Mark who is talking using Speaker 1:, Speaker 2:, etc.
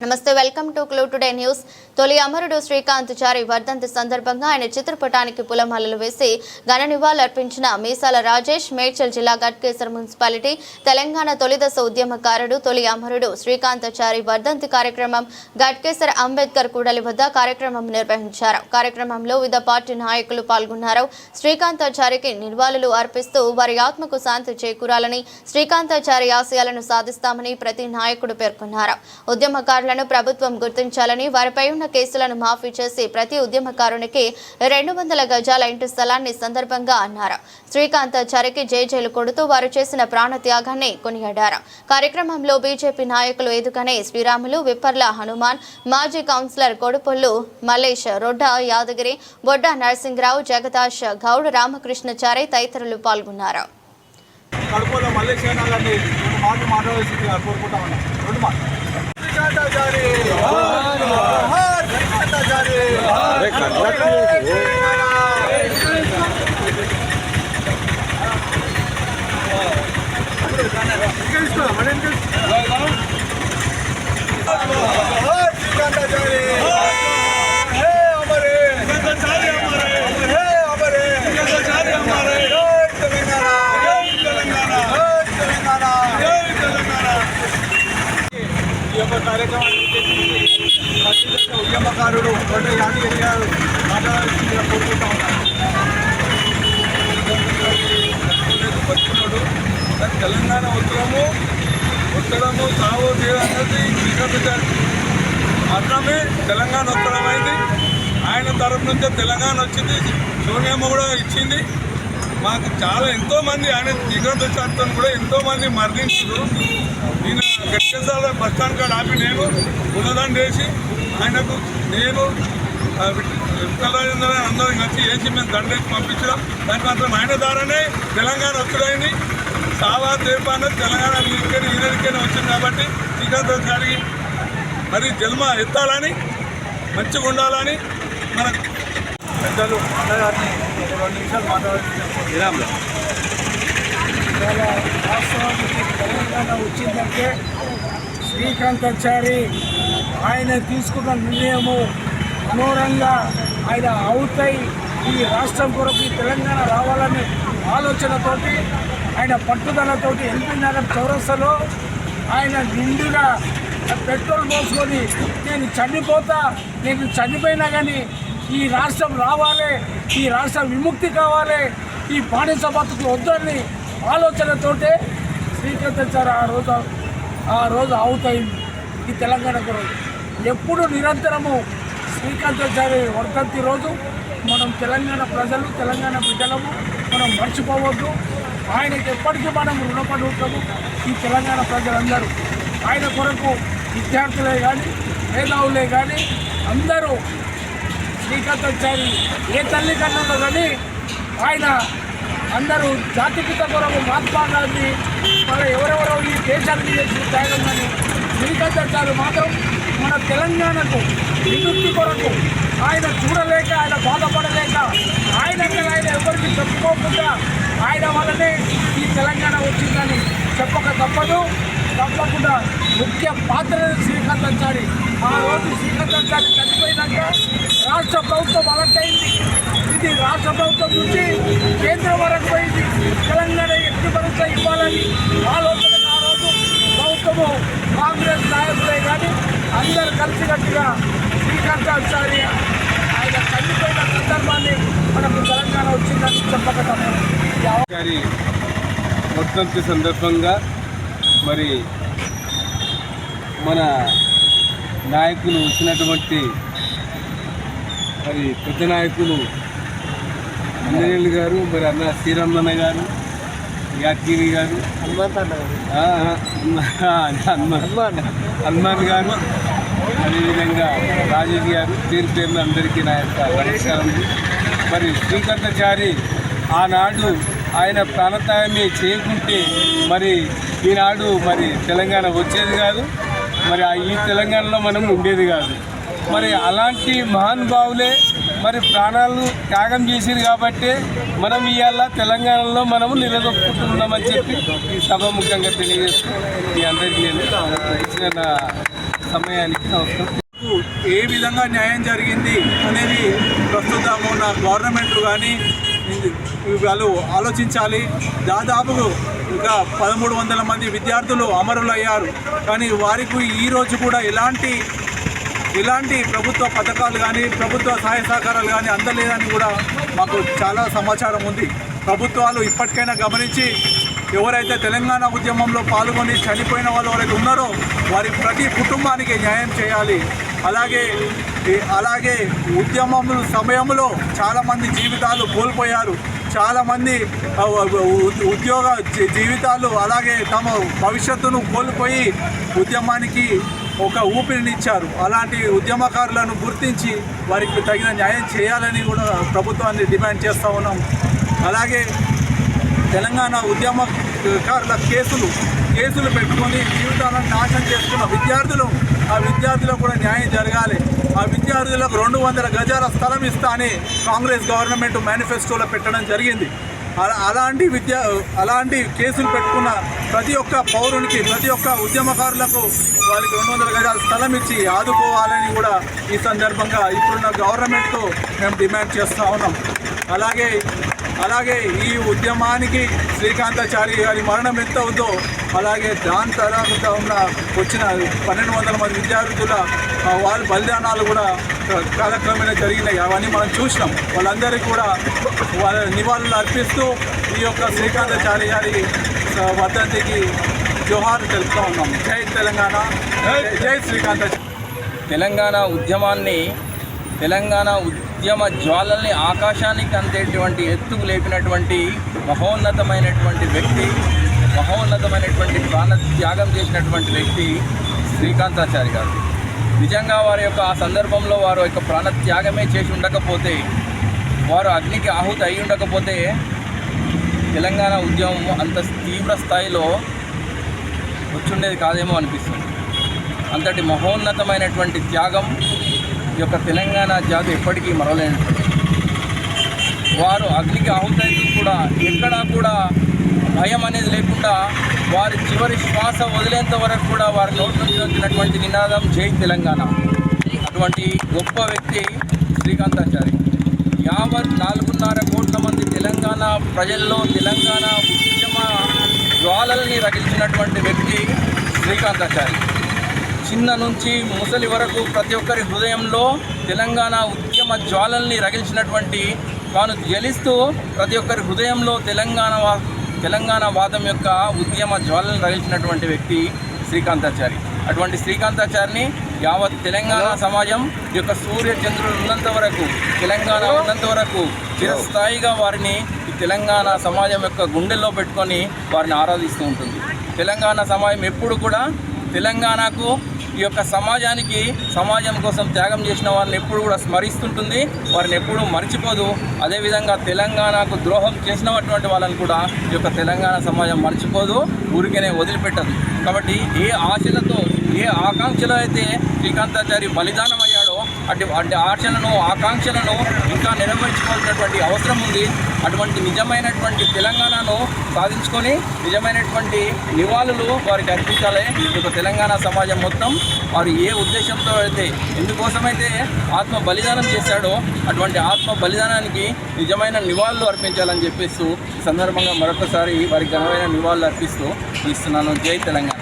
Speaker 1: నమస్తే welcome to clue today news. తొలి అమరుడు శ్రీకాంత్ చారి వర్ధంతి సందర్భంగా ఆయన చిత్రపటానికి పూలమాలలు వేసి ఘన నివాళులర్పించిన మీసాల రాజేష్ మేడ్చల్ జిల్లా గట్కేసర్ మున్సిపాలిటీ తెలంగాణ తొలిదశ ఉద్యమకారుడు తొలి అమరుడు శ్రీకాంత్ చారి వర్ధంతి కార్యక్రమం గట్కేసర్ అంబేద్కర్ కూడలి వద్ద కార్యక్రమం నిర్వహించారు. కార్యక్రమంలో వివిధ పార్టీ నాయకులు పాల్గొన్నారు. శ్రీకాంత్ చారికి నివాళులు అర్పిస్తూ వారి ఆత్మకు శాంతి చేకూరాలని, శ్రీకాంత్ చారి ఆశయాలను సాధిస్తామని ప్రతి నాయకుడు పేర్కొన్నారు. ఉద్యమకారులు ప్రభుత్వం గుర్తించాలని, వారిపై ఉన్న కేసులను మాఫీ చేసి ప్రతి ఉద్యమకారునికి 200 గజాల ఇంటి స్థలాన్ని సందర్భంగా అన్నారు. శ్రీకాంత్ చారికి జైలు కొడుతూ వారు చేసిన ప్రాణ త్యాగాన్ని కొనియాడారు. కార్యక్రమంలో బీజేపీ నాయకులు ఎదుకనే శ్రీరాములు, విప్పర్ల హనుమాన్, మాజీ కౌన్సిలర్ కొడుపొల్లు మల్లేష్, రొడ్డ యాదగిరి, బొడ్డ నరసింహరావు, జగదాష్ గౌడ్, రామకృష్ణ చారి తదితరులు పాల్గొన్నారు.
Speaker 2: కార్యక్రమాన్ని ఉద్యమకారుడు యాదగిరి గారు మాట్లాడాల్సిందిగా కోరుకుంటా ఉన్నాడు. తెలంగాణ ఉత్తరము సాగు అనేది మాత్రమే తెలంగాణ ఉత్తరమైంది. ఆయన తరఫు నుంచే తెలంగాణ వచ్చింది. సోనియమ్మ కూడా ఇచ్చింది. మాకు ఎంతోమంది ఆయన దిగంతో కూడా ఎంతోమంది మరణించారు. నేను గట్కేసాల బస్ స్టాండ్ కాడ ఆపి నేను గుణదాన్ని చేసి ఆయనకు నేను విఠలరాజేంద్ర అందరం కలిసి వేసి మేము దండేసి పంపించడం. దాని మాత్రం ఆయన ద్వారానే తెలంగాణ వచ్చుడైంది. సావా తీర్పాన తెలంగాణ ఈయనకైనా వచ్చింది. కాబట్టి శ్రీకాంత్ గారికి మరి జన్మ ఎత్తాలని, మంచిగా ఉండాలని మన పెద్దలు అన్నగారిని 2 నిమిషాలు మాట్లాడాలి.
Speaker 3: వాస్తవానికి తెలంగాణ వచ్చిందంటే శ్రీకాంత్ చారి ఆయన తీసుకున్న నిర్ణయము మనోరంగా ఆయన అవుతాయి, ఈ రాష్ట్రం కొరకు తెలంగాణ రావాలనే ఆలోచనతోటి ఆయన పట్టుదలతోటి ఎల్బీ నగర్ చౌరస్తాలో ఆయన నిండుగా పెట్రోల్ పోసుకొని నేను చనిపోయినా కానీ ఈ రాష్ట్రం రావాలి, ఈ రాష్ట్రం విముక్తి కావాలి, ఈ బానిస బతుకు వద్దని ఆలోచనతోటే శ్రీకాంత్ చారి ఆ రోజు అవుతాయింది ఈ తెలంగాణ కొరకు. ఎప్పుడు నిరంతరము శ్రీకాంత్ చారి వర్ధంతి రోజు మనం తెలంగాణ ప్రజలు, తెలంగాణ బిడ్డలము మనం మర్చిపోవద్దు. ఆయనకి ఎప్పటికీ మనం రుణపడి ఉంటాము. ఈ తెలంగాణ ప్రజలందరూ ఆయన కొరకు విద్యార్థులే కానీ, మేధావులే కానీ అందరూ శ్రీకాంత్ చారి ఏ తల్లి కన్నా కానీ ఆయన అందరూ జాతిపిత కొరకు మహాత్మా గాంధీ మన ఎవరెవరో ఈ దేశానికి చేసిన త్యాగం కానీ శ్రీకాంత్ చారి మాత్రం మన తెలంగాణకు విముక్తి కొరకు ఆయన చూడలేక, ఆయన బాధపడలేక, ఆయన ఎవరికి చెప్పుకోకుండా ఆయన వల్లనే ఈ తెలంగాణ వచ్చిందని చెప్పక తప్పకుండా ముఖ్య పాత్ర శ్రీకాంత్ చారి. ఆ రోజు శ్రీకాంత్ చారి చనిపోయినాక రాష్ట్ర ప్రభుత్వం అలర్ట్ అయింది. ఇది రాష్ట్ర ప్రభుత్వం నుంచి కేంద్రం వరకు పోయింది. తెలంగాణ ఎట్టి పరీక్ష ఇవ్వాలని ఆలోచన ఆ రోజు ప్రభుత్వము, కాంగ్రెస్ నాయకులే కానీ అందరు కలిసికట్టుగా శ్రీకాంత్ చారి ఆయన చనిపోయిన సందర్భాన్ని మనకు తెలంగాణ వచ్చిందని చెప్పక
Speaker 2: తప్పదు. వర్ధంతి సందర్భంగా మరి మన నాయకులు వచ్చినటువంటి మరి పెద్ద నాయకులు అంజనేయులు గారు, మరి అన్న శ్రీరామన్న గారు, యాదగిరి గారు, హనుమాన్ గారు, అదేవిధంగా రాజేష్ గారు, పేరున అందరికీ నా యొక్క నమస్కారం. మరి శ్రీకాంత్ చారి ఆనాడు ఆయన ప్రాణత్యాగాన్ని చేయకుంటే మరి ఈనాడు మరి తెలంగాణ వచ్చేది కాదు, మరి ఈ తెలంగాణలో మనం ఉండేది కాదు. మరి అలాంటి మహానుభావులే మరి ప్రాణాలను త్యాగం చేసింది కాబట్టి మనం ఇవాళ తెలంగాణలో మనము నిలదొక్కుంటున్నామని చెప్పి ఈ సభ ముఖ్యంగా తెలియజేస్తూ మీ అందరికీ నేను ఇచ్చిన సమయానికి నమస్కారం.
Speaker 4: ఏ విధంగా న్యాయం జరిగింది అనేది ప్రస్తుతం ఉన్న గవర్నమెంట్ కానీ వాళ్ళు ఆలోచించాలి. దాదాపు ఇంకా 1300 మంది విద్యార్థులు అమరులయ్యారు. కానీ వారికి ఈరోజు కూడా ఎలాంటి ప్రభుత్వ పథకాలు కానీ ప్రభుత్వ సహాయ సహకారాలు కానీ అందలేదని కూడా మాకు చాలా సమాచారం ఉంది. ప్రభుత్వాలు ఇప్పటికైనా గమనించి ఎవరైతే తెలంగాణ ఉద్యమంలో పాల్గొని చనిపోయిన వాళ్ళు ఎవరైతే ఉన్నారో వారి ప్రతి కుటుంబానికి న్యాయం చేయాలి. అలాగే ఉద్యమం సమయంలో చాలామంది జీవితాలు కోల్పోయారు. చాలామంది ఉద్యోగ జీవితాలు అలాగే తమ భవిష్యత్తును కోల్పోయి ఉద్యమానికి ఒక ఊపిరినిచ్చారు. అలాంటి ఉద్యమకారులను గుర్తించి వారికి తగిన న్యాయం చేయాలని కూడా ప్రభుత్వాన్ని డిమాండ్ చేస్తూ ఉన్నాం. అలాగే తెలంగాణ ఉద్యమకారుల కేసులు పెట్టుకొని జీవితాలను నాశనం చేసుకున్న ఆ విద్యార్థులకు కూడా న్యాయం జరగాలి. ఆ విద్యార్థులకు 200 గజాల స్థలం ఇస్తా అని కాంగ్రెస్ గవర్నమెంట్ మేనిఫెస్టోలో పెట్టడం జరిగింది. అలాంటి కేసులు పెట్టుకున్న ప్రతి ఒక్క పౌరునికి ప్రతి ఒక్క ఉద్యమకారులకు వాళ్ళకి 200 గజాల స్థలం ఇచ్చి ఆదుకోవాలని కూడా ఈ సందర్భంగా ఇప్పుడున్న గవర్నమెంట్తో మేము డిమాండ్ చేస్తూ ఉన్నాం. అలాగే ఈ ఉద్యమానికి శ్రీకాంతాచారి గారి మరణం ఎంత ఉందో అలాగే దాని తర్వాత వచ్చిన 1200 మంది విద్యార్థుల వాళ్ళ బలిదానాలు కూడా కాలక్రమేణా జరిగినాయి. అవన్నీ మనం చూసినాం. వాళ్ళందరికీ కూడా వాళ్ళ నివాళులు అర్పిస్తూ ఈ యొక్క శ్రీకాంతాచారి గారి వర్ధంతికి జోహార్ తెలుపుతూ ఉన్నాం. జై తెలంగాణ, జై శ్రీకాంతాచారి.
Speaker 5: తెలంగాణ ఉద్యమ జ్వాలల్ని ఆకాశానికి అందేటువంటి ఎత్తుకు లేపినటువంటి మహోన్నతమైనటువంటి ప్రాణ త్యాగం చేసినటువంటి వ్యక్తి శ్రీకాంతాచారి గారు. నిజంగా వారి యొక్క ఆ సందర్భంలో వారి యొక్క ప్రాణ త్యాగమే చేసి ఉండకపోతే, వారు అగ్నికి ఆహుతి అయి ఉండకపోతే తెలంగాణ ఉద్యమం అంత తీవ్ర స్థాయిలో వచ్చుండేది కాదేమో అనిపిస్తుంది. అంతటి మహోన్నతమైనటువంటి త్యాగం ఈ యొక్క తెలంగాణ జాతి ఎప్పటికీ మరవలేనటువంటి. వారు అగ్నికి ఆహుతైతే కూడా ఎక్కడా కూడా భయం అనేది లేకుండా వారి చివరి శ్వాస వదిలేంత వరకు కూడా వారి నోటి నుంచి వచ్చినటువంటి నినాదం జై తెలంగాణ. అటువంటి గొప్ప వ్యక్తి శ్రీకాంతాచారి. యావత్ 4.5 కోట్ల మంది తెలంగాణ ప్రజల్లో తెలంగాణ ఉద్యమ జ్వాలల్ని రగిల్చినటువంటి వ్యక్తి శ్రీకాంతాచారి. చిన్న నుంచి ముసలి వరకు ప్రతి ఒక్కరి హృదయంలో తెలంగాణ ఉద్యమ జ్వాలల్ని రగిల్చినటువంటి, తాను జ్వలిస్తూ ప్రతి ఒక్కరి హృదయంలో తెలంగాణ వాదం యొక్క ఉద్యమ జ్వాలల్ని రగిల్చినటువంటి వ్యక్తి శ్రీకాంతాచారి. అటువంటి శ్రీకాంతాచారిని యావత్ తెలంగాణ సమాజం ఈ యొక్క సూర్య చంద్రులు ఉన్నంత వరకు, తెలంగాణ ఉన్నంత వరకు చిరస్థాయిగా వారిని ఈ తెలంగాణ సమాజం యొక్క గుండెల్లో పెట్టుకొని వారిని ఆరాధిస్తూ ఉంటుంది. తెలంగాణ సమాజం ఎప్పుడు కూడా తెలంగాణకు ఈ యొక్క సమాజం కోసం త్యాగం చేసిన వారిని ఎప్పుడు కూడా స్మరిస్తుంటుంది, వారిని ఎప్పుడూ మర్చిపోదు. అదేవిధంగా తెలంగాణకు ద్రోహం చేసినటువంటి వాళ్ళని కూడా ఈ యొక్క తెలంగాణ సమాజం మర్చిపోదు, ఊరికేనే వదిలిపెట్టదు. కాబట్టి ఏ ఆశలతో ఏ ఆకాంక్షలో అయితే శ్రీకాంతాచారి బలిదానం అయ్యాడో అటు ఆశలను ఆకాంక్షలను ఇంకా నెరవేర్చుకోవాల్సినటువంటి అవసరం ఉంది. అటువంటి నిజమైనటువంటి తెలంగాణను సాధించుకొని నిజమైనటువంటి నివాళులు వారికి అర్పించాలి. ఈ తెలంగాణ సమాజం మొత్తం వారు ఏ ఉద్దేశంతో అయితే ఎందుకోసమైతే ఆత్మ బలిదానం చేశాడో అటువంటి ఆత్మ బలిదానానికి నిజమైన నివాళులు అర్పించాలని చెప్పేస్తూ ఈ సందర్భంగా మరొకసారి వారికి ఘనమైన నివాళులు అర్పిస్తూ ఇస్తున్నాను. జై తెలంగాణ.